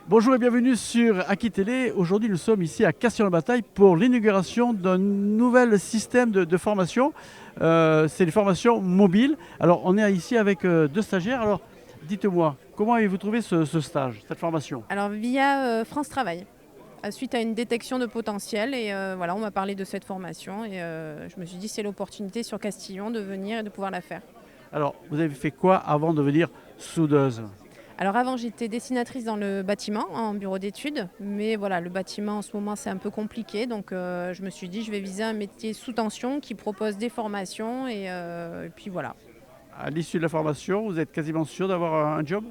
Bonjour et bienvenue sur Aki Télé. Aujourd'hui, nous sommes ici à Castillon-la-Bataille pour l'inauguration d'un nouvel système de formation. C'est les formations mobiles. Alors, on est ici avec deux stagiaires. Alors, dites-moi, comment avez-vous trouvé ce stage, cette formation? Alors via France Travail, suite à une détection de potentiel et voilà, on m'a parlé de cette formation et je me suis dit c'est l'opportunité sur Castillon de venir et de pouvoir la faire. Alors, vous avez fait quoi avant de devenir soudeuse? Alors avant j'étais dessinatrice dans le bâtiment en bureau d'études, mais voilà le bâtiment en ce moment c'est un peu compliqué donc je me suis dit je vais viser un métier sous tension qui propose des formations et puis voilà. À l'issue de la formation, vous êtes quasiment sûr d'avoir un job?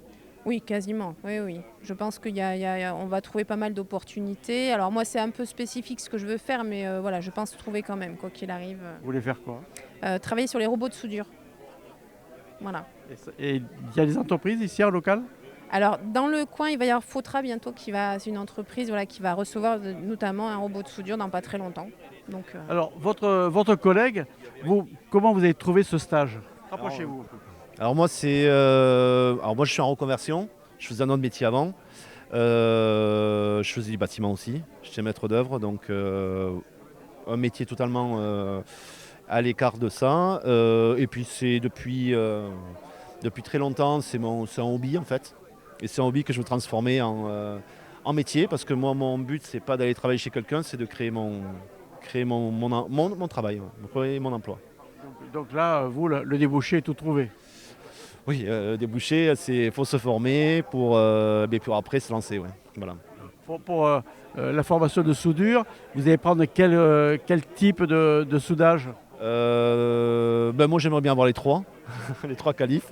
Oui, quasiment. Oui, oui. Je pense on va trouver pas mal d'opportunités. Alors moi, c'est un peu spécifique ce que je veux faire, mais voilà, je pense trouver quand même, quoi qu'il arrive. Vous voulez faire quoi? Travailler sur les robots de soudure. Voilà. Et il y a des entreprises ici en local? Alors dans le coin, il va y avoir Fautra bientôt c'est une entreprise voilà, qui va recevoir notamment un robot de soudure dans pas très longtemps. Donc Alors, votre collègue, comment vous avez trouvé ce stage? Alors, Rapprochez-vous un peu. alors moi je suis en reconversion, je faisais un autre métier avant. Je faisais du bâtiment aussi, j'étais maître d'œuvre, donc un métier totalement à l'écart de ça. Et puis c'est depuis très longtemps, c'est un hobby en fait. Et c'est un hobby que je veux transformer en métier, parce que moi mon but c'est pas d'aller travailler chez quelqu'un, c'est de créer mon travail, mon emploi. Donc là, vous, le débouché est tout trouvé. Oui, déboucher, il faut se former pour après se lancer. Ouais. Voilà. Pour la formation de soudure, vous allez prendre quel type de soudage? Moi j'aimerais bien avoir les trois, les trois qualifs.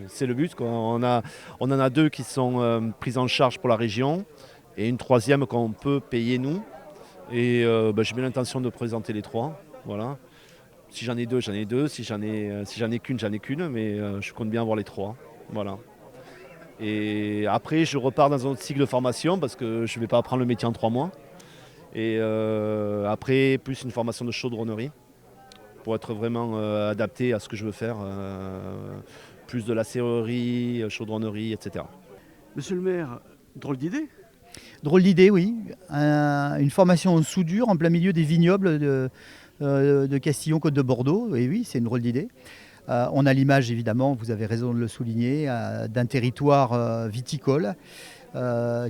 C'est le but, quoi. On en a deux qui sont pris en charge pour la région et une troisième qu'on peut payer nous. Et j'ai bien l'intention de présenter les trois. Voilà. Si j'en ai deux, j'en ai deux. Si j'en ai qu'une, j'en ai qu'une. Mais je compte bien avoir les trois. Voilà. Et après, je repars dans un autre cycle de formation parce que je ne vais pas apprendre le métier en 3 mois. Et après, plus une formation de chaudronnerie pour être vraiment adapté à ce que je veux faire. Plus de la serrurerie, chaudronnerie, etc. Monsieur le maire, drôle d'idée. Drôle d'idée, oui. Une formation en soudure en plein milieu des vignobles de Castillon, Côte de Bordeaux. Et oui, c'est une drôle d'idée. On a l'image, évidemment, vous avez raison de le souligner, d'un territoire viticole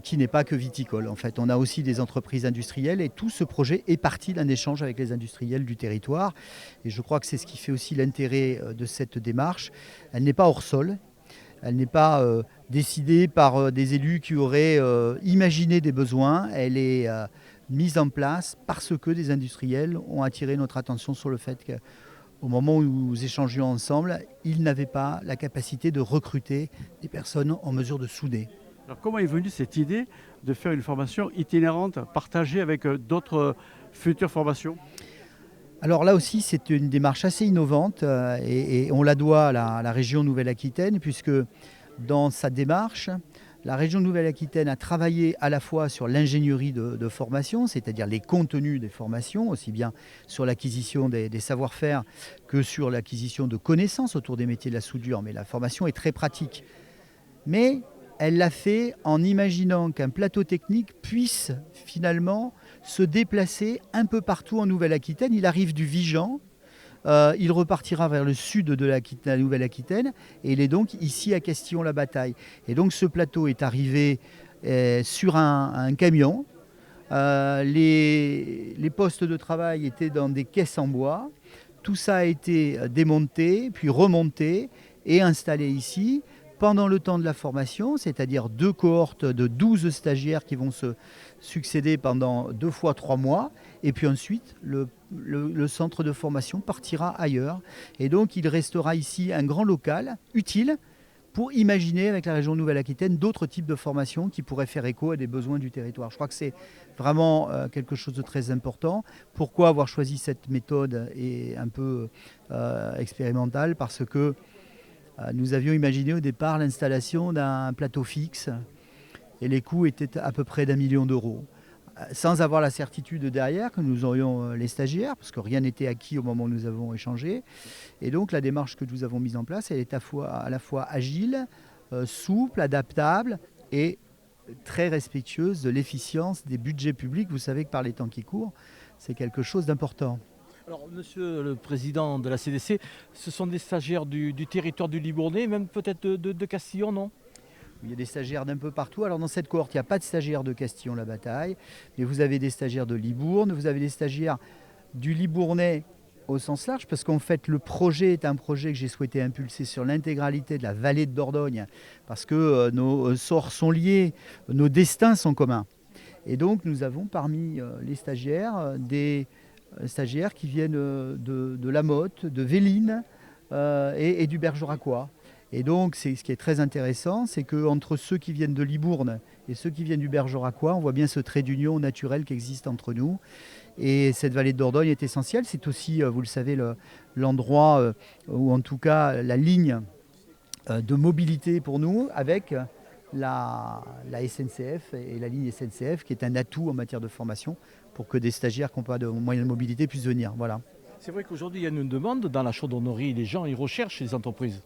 qui n'est pas que viticole. En fait, on a aussi des entreprises industrielles et tout ce projet est parti d'un échange avec les industriels du territoire. Et je crois que c'est ce qui fait aussi l'intérêt de cette démarche. Elle n'est pas hors sol. Elle n'est pas décidée par des élus qui auraient imaginé des besoins. Elle est mise en place parce que des industriels ont attiré notre attention sur le fait qu'au moment où nous échangions ensemble, ils n'avaient pas la capacité de recruter des personnes en mesure de souder. Alors, comment est venue cette idée de faire une formation itinérante, partagée avec d'autres futures formations? Alors là aussi, c'est une démarche assez innovante et on la doit à la région Nouvelle-Aquitaine, puisque dans sa démarche, la région Nouvelle-Aquitaine a travaillé à la fois sur l'ingénierie de formation, c'est-à-dire les contenus des formations, aussi bien sur l'acquisition des savoir-faire que sur l'acquisition de connaissances autour des métiers de la soudure. Mais la formation est très pratique. Mais elle l'a fait en imaginant qu'un plateau technique puisse finalement se déplacer un peu partout en Nouvelle-Aquitaine. Il arrive du Vigan, il repartira vers le sud de la Nouvelle-Aquitaine et il est donc ici à Castillon-la-Bataille. Et donc ce plateau est arrivé sur un camion. Les postes de travail étaient dans des caisses en bois. Tout ça a été démonté, puis remonté et installé ici pendant le temps de la formation, c'est-à-dire 2 cohortes de 12 stagiaires qui vont se succéder pendant 2 fois 3 mois. Et puis ensuite, le centre de formation partira ailleurs. Et donc, il restera ici un grand local utile pour imaginer avec la région Nouvelle-Aquitaine d'autres types de formations qui pourraient faire écho à des besoins du territoire. Je crois que c'est vraiment quelque chose de très important. Pourquoi avoir choisi cette méthode et un peu expérimentale? Parce que nous avions imaginé au départ l'installation d'un plateau fixe et les coûts étaient à peu près d'1 million d'euros. Sans avoir la certitude derrière que nous aurions les stagiaires, parce que rien n'était acquis au moment où nous avons échangé. Et donc la démarche que nous avons mise en place, elle est à la fois agile, souple, adaptable et très respectueuse de l'efficience des budgets publics. Vous savez que par les temps qui courent, c'est quelque chose d'important. Alors, monsieur le président de la CDC, ce sont des stagiaires du territoire du Libournais, même peut-être de Castillon, non? Il y a des stagiaires d'un peu partout. Alors dans cette cohorte, il n'y a pas de stagiaires de Castillon-la-Bataille, mais vous avez des stagiaires de Libourne, vous avez des stagiaires du Libournais au sens large, parce qu'en fait le projet est un projet que j'ai souhaité impulser sur l'intégralité de la vallée de Dordogne, parce que nos sorts sont liés, nos destins sont communs. Et donc nous avons parmi les stagiaires des stagiaires qui viennent de La Motte, de Véline et du Bergeracois. Et donc, ce qui est très intéressant, c'est qu'entre ceux qui viennent de Libourne et ceux qui viennent du Bergeracois, on voit bien ce trait d'union naturel qui existe entre nous. Et cette vallée de Dordogne est essentielle. C'est aussi, vous le savez, l'endroit, ou en tout cas la ligne de mobilité pour nous, avec la SNCF et la ligne SNCF, qui est un atout en matière de formation pour que des stagiaires qui n'ont pas de moyens de mobilité puissent venir. Voilà. C'est vrai qu'aujourd'hui, il y a une demande dans la chaudronnerie. Les gens, ils recherchent les entreprises.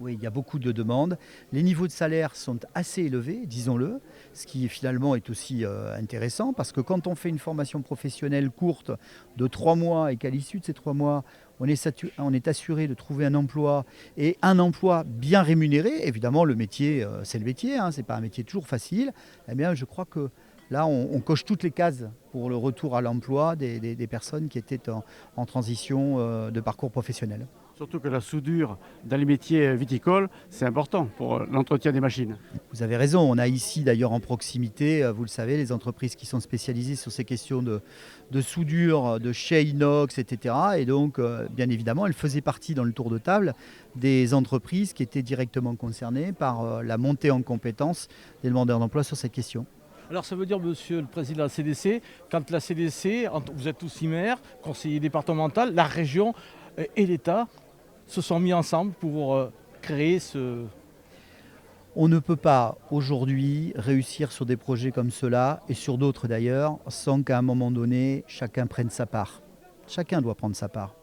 Oui, il y a beaucoup de demandes. Les niveaux de salaire sont assez élevés, disons-le, ce qui finalement est aussi intéressant parce que quand on fait une formation professionnelle courte de 3 mois et qu'à l'issue de ces 3 mois, on est assuré de trouver un emploi et un emploi bien rémunéré, évidemment le métier, c'est le métier, hein, ce n'est pas un métier toujours facile, eh bien je crois que là on coche toutes les cases pour le retour à l'emploi des personnes qui étaient en transition de parcours professionnel. Surtout que la soudure dans les métiers viticoles, c'est important pour l'entretien des machines. Vous avez raison, on a ici d'ailleurs en proximité, vous le savez, les entreprises qui sont spécialisées sur ces questions de soudure, de chais inox, etc. Et donc, bien évidemment, elles faisaient partie dans le tour de table des entreprises qui étaient directement concernées par la montée en compétences des demandeurs d'emploi sur cette question. Alors ça veut dire, monsieur le président de la CDC, quand la CDC, vous êtes aussi maire, conseiller départemental, la région et l'État se sont mis ensemble pour créer ce... On ne peut pas aujourd'hui réussir sur des projets comme cela, et sur d'autres d'ailleurs, sans qu'à un moment donné, chacun prenne sa part. Chacun doit prendre sa part.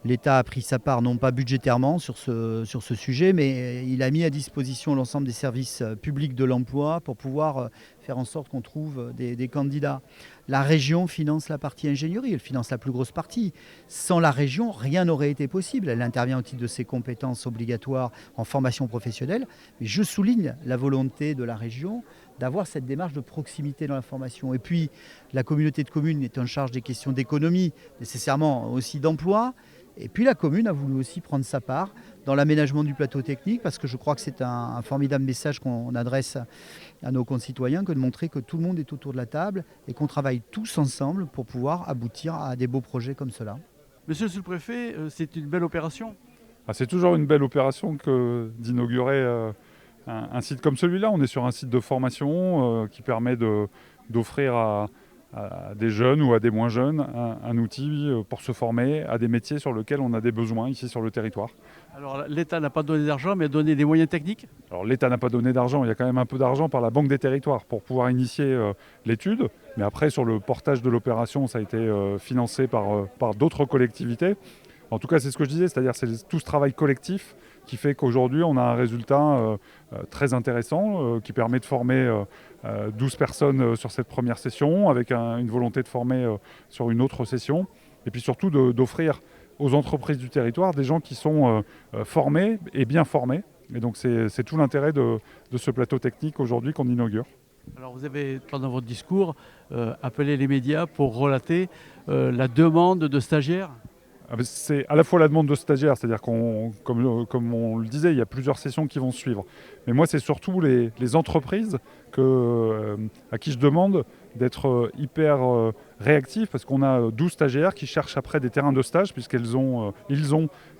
L'État a pris sa part, non pas budgétairement sur ce sujet, mais il a mis à disposition l'ensemble des services publics de l'emploi pour pouvoir faire en sorte qu'on trouve des candidats. La région finance la partie ingénierie, elle finance la plus grosse partie. Sans la région, rien n'aurait été possible. Elle intervient au titre de ses compétences obligatoires en formation professionnelle. Mais je souligne la volonté de la région d'avoir cette démarche de proximité dans la formation. Et puis, la communauté de communes est en charge des questions d'économie, nécessairement aussi d'emploi. Et puis la commune a voulu aussi prendre sa part dans l'aménagement du plateau technique, parce que je crois que c'est un formidable message qu'on adresse à nos concitoyens, que de montrer que tout le monde est autour de la table et qu'on travaille tous ensemble pour pouvoir aboutir à des beaux projets comme cela. Monsieur le sous-préfet, c'est une belle opération. C'est toujours une belle opération que d'inaugurer un site comme celui-là. On est sur un site de formation qui permet d'offrir à des jeunes ou à des moins jeunes un outil pour se former à des métiers sur lesquels on a des besoins ici sur le territoire. Alors l'État n'a pas donné d'argent, mais a donné des moyens techniques. Alors l'État n'a pas donné d'argent, il y a quand même un peu d'argent par la Banque des Territoires pour pouvoir initier l'étude. Mais après, sur le portage de l'opération, ça a été financé par d'autres collectivités. En tout cas, c'est ce que je disais, c'est-à-dire c'est tout ce travail collectif qui fait qu'aujourd'hui, on a un résultat très intéressant qui permet de former 12 personnes sur cette première session, avec une volonté de former sur une autre session, et puis surtout d'offrir aux entreprises du territoire des gens qui sont formés et bien formés. Et donc c'est tout l'intérêt de ce plateau technique aujourd'hui qu'on inaugure. Alors vous avez, pendant votre discours, appelé les médias pour relater la demande de stagiaires. C'est à la fois la demande de stagiaires, c'est-à-dire comme on le disait, il y a plusieurs sessions qui vont suivre. Mais moi, c'est surtout les entreprises à qui je demande d'être hyper réactifs, parce qu'on a 12 stagiaires qui cherchent après des terrains de stage, puisqu'ils ont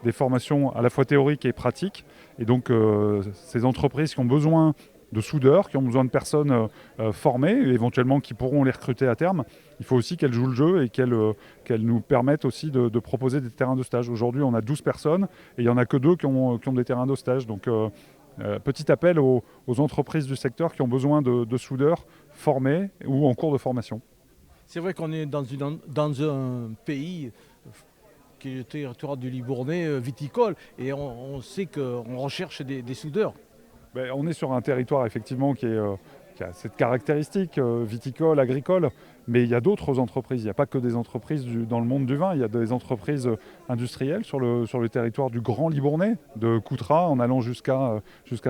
des formations à la fois théoriques et pratiques. Et donc, ces entreprises qui ont besoin de soudeurs, qui ont besoin de personnes formées, et éventuellement qui pourront les recruter à terme, il faut aussi qu'elles jouent le jeu et qu'elles nous permettent aussi de proposer des terrains de stage. Aujourd'hui, on a 12 personnes et il n'y en a que 2 qui ont des terrains de stage. Donc, petit appel aux entreprises du secteur qui ont besoin de soudeurs formés ou en cours de formation. C'est vrai qu'on est dans un pays qui est le territoire du Libournais viticole, et on sait qu'on recherche des soudeurs. On est sur un territoire effectivement qui qui a cette caractéristique viticole, agricole, mais il y a d'autres entreprises. Il n'y a pas que des entreprises dans le monde du vin, il y a des entreprises industrielles sur le territoire du Grand Libournais, de Coutras en allant jusqu'à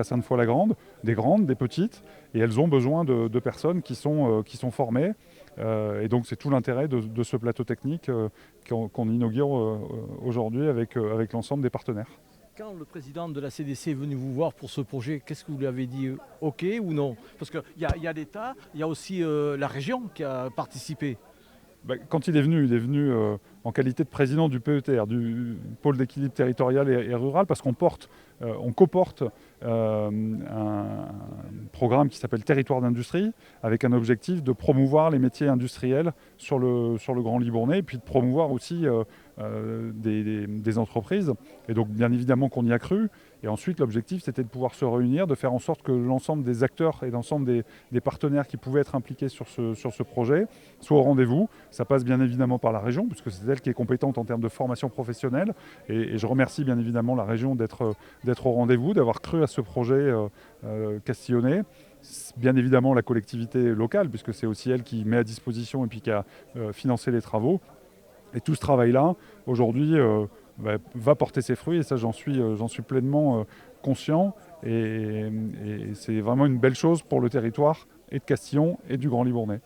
Sainte-Foy-la-Grande, des grandes, des petites, et elles ont besoin de personnes qui sont formées. Et donc c'est tout l'intérêt de ce plateau technique qu'on inaugure aujourd'hui avec l'ensemble des partenaires. Quand le président de la CDC est venu vous voir pour ce projet, qu'est-ce que vous lui avez dit, OK ou non? Parce qu'il y a l'État, il y a aussi la région qui a participé. Quand il est venu en qualité de président du PETR, du pôle d'équilibre territorial et rural, parce qu'on coporte un programme qui s'appelle Territoire d'industrie, avec un objectif de promouvoir les métiers industriels sur le Grand Libournais, et puis de promouvoir aussi des entreprises. Et donc bien évidemment qu'on y a cru. Et ensuite l'objectif c'était de pouvoir se réunir, de faire en sorte que l'ensemble des acteurs et l'ensemble des partenaires qui pouvaient être impliqués sur ce projet soient au rendez-vous. Ça passe bien évidemment par la région, puisque c'est elle qui est compétente en termes de formation professionnelle. Et je remercie bien évidemment la région d'être au rendez-vous, d'avoir cru à ce projet castillonnais. Bien évidemment la collectivité locale, puisque c'est aussi elle qui met à disposition et puis qui a financé les travaux. Et tout ce travail-là, aujourd'hui, va porter ses fruits, et ça j'en suis pleinement conscient. Et c'est vraiment une belle chose pour le territoire et de Castillon et du Grand Libournais.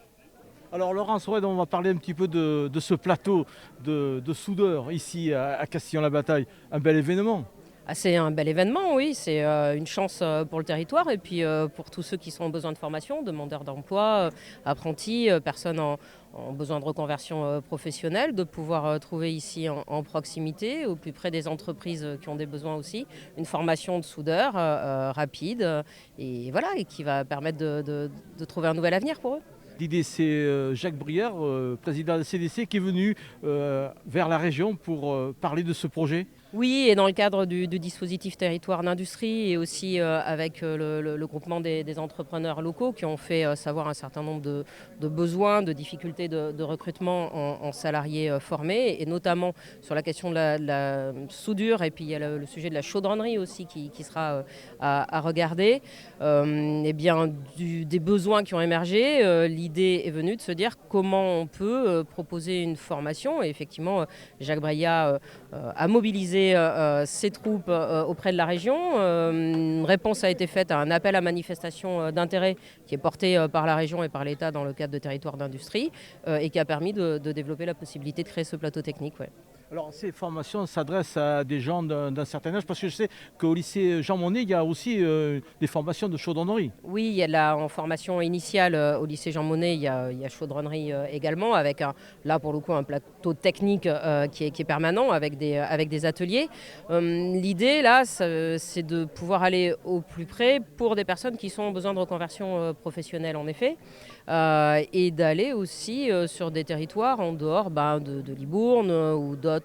Alors Laurence, on va parler un petit peu de ce plateau de soudeurs ici à Castillon-la-Bataille. Un bel événement. Ah, c'est un bel événement, oui, c'est une chance pour le territoire et puis pour tous ceux qui sont en besoin de formation, demandeurs d'emploi, apprentis, personnes en besoin de reconversion professionnelle, de pouvoir trouver ici en proximité, au plus près des entreprises qui ont des besoins aussi, une formation de soudeur rapide et voilà, et qui va permettre de trouver un nouvel avenir pour eux. L'idée, c'est Jacques Brière, président de la CDC, qui est venu vers la région pour parler de ce projet. Oui, et dans le cadre du dispositif territoire d'industrie et aussi avec le groupement des entrepreneurs locaux qui ont fait savoir un certain nombre de besoins, de difficultés de recrutement en salariés formés, et notamment sur la question de la soudure, et puis il y a le sujet de la chaudronnerie aussi qui sera à regarder. Et bien, des besoins qui ont émergé, l'idée est venue de se dire comment on peut proposer une formation, et effectivement Jacques Breillat a mobilisé ses troupes auprès de la région. Une réponse a été faite à un appel à manifestation d'intérêt qui est porté par la région et par l'État dans le cadre de territoire d'industrie et qui a permis de développer la possibilité de créer ce plateau technique. Ouais. Alors ces formations s'adressent à des gens d'un certain âge, parce que je sais qu'au lycée Jean Monnet, il y a aussi des formations de chaudronnerie. Oui, il y a en formation initiale au lycée Jean Monnet, il y a chaudronnerie également, avec là pour le coup un plateau technique qui est permanent avec des ateliers. L'idée là, c'est de pouvoir aller au plus près pour des personnes qui sont en besoin de reconversion professionnelle en effet. Et d'aller aussi sur des territoires en dehors de Libourne ou d'autres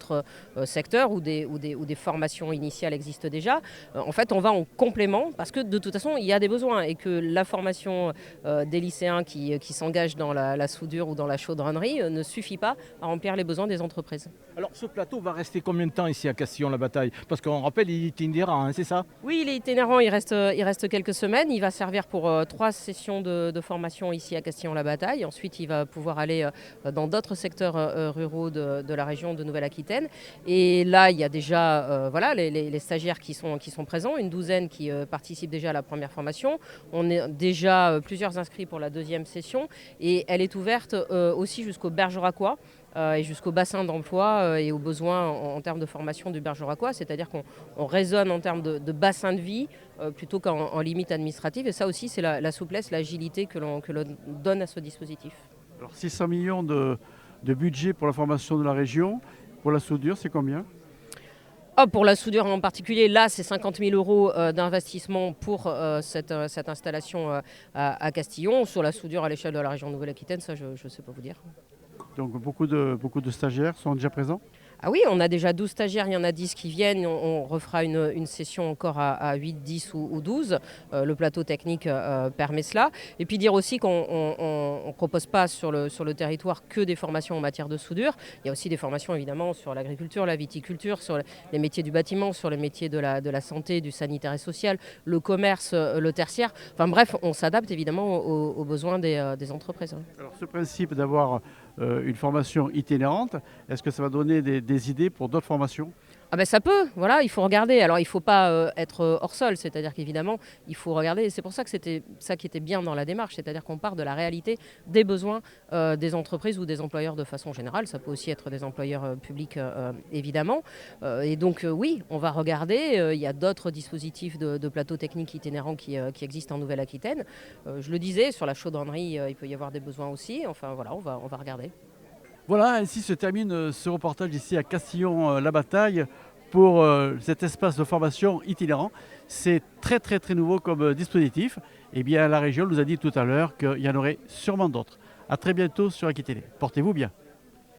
secteurs où des formations initiales existent déjà. En fait, on va en complément parce que de toute façon, il y a des besoins et que la formation des lycéens qui s'engagent dans la soudure ou dans la chaudronnerie ne suffit pas à remplir les besoins des entreprises. Alors ce plateau va rester combien de temps ici à Castillon-la-Bataille? Parce qu'on rappelle, il est itinérant, hein, c'est ça? Oui, il est itinérant, il reste quelques semaines. Il va servir pour 3 sessions de formation ici à Castillon-la-Bataille. Ensuite, il va pouvoir aller dans d'autres secteurs ruraux de la région de Nouvelle-Aquitaine. Et là, il y a déjà les stagiaires qui sont présents, une douzaine qui participent déjà à la première formation. On est déjà plusieurs inscrits pour la deuxième session et elle est ouverte aussi jusqu'au Bergeracois. Et jusqu'au bassin d'emploi et aux besoins en termes de formation du Bergeracois, c'est-à-dire qu'on raisonne en termes de bassin de vie plutôt qu'en limite administrative. Et ça aussi, c'est la souplesse, l'agilité que l'on donne à ce dispositif. Alors 600 millions de budget pour la formation de la région. Pour la soudure, c'est combien ? Pour la soudure en particulier, là, c'est 50 000 euros d'investissement pour cette installation à Castillon. Sur la soudure à l'échelle de la région Nouvelle-Aquitaine, ça, je ne sais pas vous dire. Donc beaucoup de stagiaires sont déjà présents ? Ah oui, on a déjà 12 stagiaires, il y en a 10 qui viennent. On refera une session encore à 8, 10 ou 12. Le plateau technique permet cela. Et puis dire aussi qu'on ne propose pas sur le territoire que des formations en matière de soudure. Il y a aussi des formations évidemment sur l'agriculture, la viticulture, sur les métiers du bâtiment, sur les métiers de la santé, du sanitaire et social, le commerce, le tertiaire. Enfin bref, on s'adapte évidemment aux besoins des entreprises. Alors, ce principe d'avoir une formation itinérante, est-ce que ça va donner des idées pour d'autres formations? Ah ben ça peut, voilà, il faut regarder. Alors il ne faut pas être hors sol, c'est-à-dire qu'évidemment, il faut regarder. Et c'est pour ça que c'était ça qui était bien dans la démarche, c'est-à-dire qu'on part de la réalité des besoins des entreprises ou des employeurs de façon générale. Ça peut aussi être des employeurs publics, évidemment. Et donc oui, on va regarder. Il y a d'autres dispositifs de plateaux techniques itinérants qui existent en Nouvelle-Aquitaine. Je le disais, sur la chaudronnerie, il peut y avoir des besoins aussi. Enfin voilà, on va regarder. Voilà, ainsi se termine ce reportage ici à Castillon-la-Bataille pour cet espace de formation itinérant. C'est très très très nouveau comme dispositif. Eh bien, la région nous a dit tout à l'heure qu'il y en aurait sûrement d'autres. À très bientôt sur Aquitélé. Portez-vous bien.